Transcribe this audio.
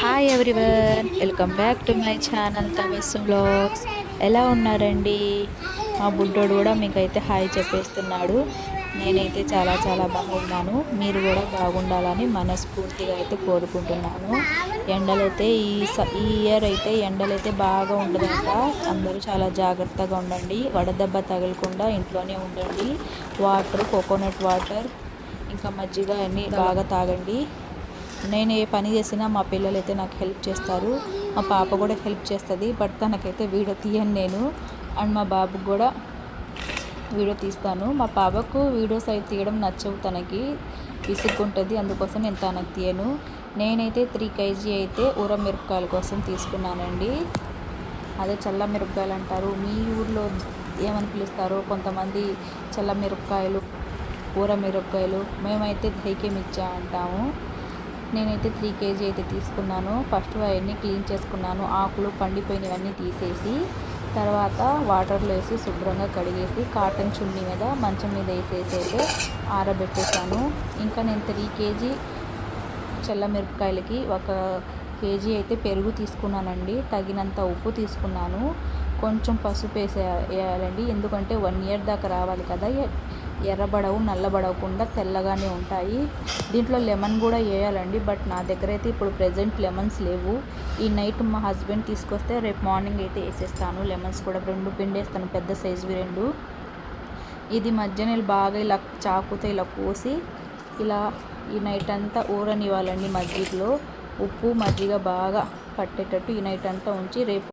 Hi everyone, welcome back to my channel Tabassum vlogs. ఎలా ఉన్నారండి? మా బుడ్డోడు కూడా మీకైతే హాయ్ చెప్పేస్తున్నాడు. నేనైతే చాలా చాలా బాగున్నాను. మీరు కూడా బాగుండాలని మనస్ఫూర్తిగా అయితే కోరుకుంటున్నాను. ఎండలైతే ఈ ఇయర్ అయితే ఎండలైతే బాగా ఉండదంట. అందరూ చాలా జాగ్రత్తగా ఉండండి. వడదెబ్బ తగలకుండా ఇంట్లోనే ఉండండి. కోకోనట్ వాటర్ ఇంకా మజ్జిగ అన్నీ బాగా తాగండి. నేను ఏ పని చేసినా మా పిల్లలు అయితే నాకు హెల్ప్ చేస్తారు. మా పాప కూడా హెల్ప్ చేస్తుంది. బట్ తనకైతే వీడియో తీయను నేను. అండ్ మా బాబుకి కూడా వీడియో తీస్తాను. మా పాపకు వీడియోస్ అయితే తీయడం నచ్చవు, తనకి విసుక్కుంటుంది. అందుకోసం నేను తనకు తీయను. నేనైతే 3 kg అయితే ఊర మిరపకాయల కోసం తీసుకున్నానండి. అదే చల్ల మిరపకాయలు అంటారు, మీ ఊర్లో ఏమని పిలుస్తారో. కొంతమంది చల్ల మిరపకాయలు, ఊర మిరపకాయలు, మేమైతే దైకే మిర్చి అంటాము. నేనైతే 3 kg అయితే తీసుకున్నాను. ఫస్ట్ అవన్నీ క్లీన్ చేసుకున్నాను. ఆకులు పండిపోయినవన్నీ తీసేసి తర్వాత వాటర్లో వేసి శుభ్రంగా కడిగేసి కాటన్ చున్నీ మీద మంచం మీద వేసేసి అయితే ఆరబెట్టేసాను. ఇంకా నేను 3 kg చల్ల మిరపకాయలకి 1 kg అయితే పెరుగు తీసుకున్నానండి. తగినంత ఉప్పు తీసుకున్నాను. కొంచెం పసుపు వేయాలండి, ఎందుకంటే 1 year దాకా రావాలి కదా. ఎర్రబడవు, నల్లబడవకుండా తెల్లగానే ఉంటాయి. దీంట్లో లెమన్ కూడా వేయాలండి, బట్ నా దగ్గర అయితే ఇప్పుడు ప్రెజెంట్ లెమన్స్ లేవు. ఈ నైట్ మా హస్బెండ్ తీసుకొస్తే రేపు మార్నింగ్ అయితే వేసేస్తాను. లెమన్స్ కూడా 2 పిండేస్తాను, పెద్ద సైజువి 2. ఇది మధ్యాహ్నం బాగా ఇలా చాకుతో ఇలా కోసి ఇలా ఈ నైట్ అంతా ఊరనివ్వాలండి. మజ్జిగలో ఉప్పు మజ్జిగ బాగా పట్టేటట్టు ఈ నైట్ అంతా ఉంచి రేపు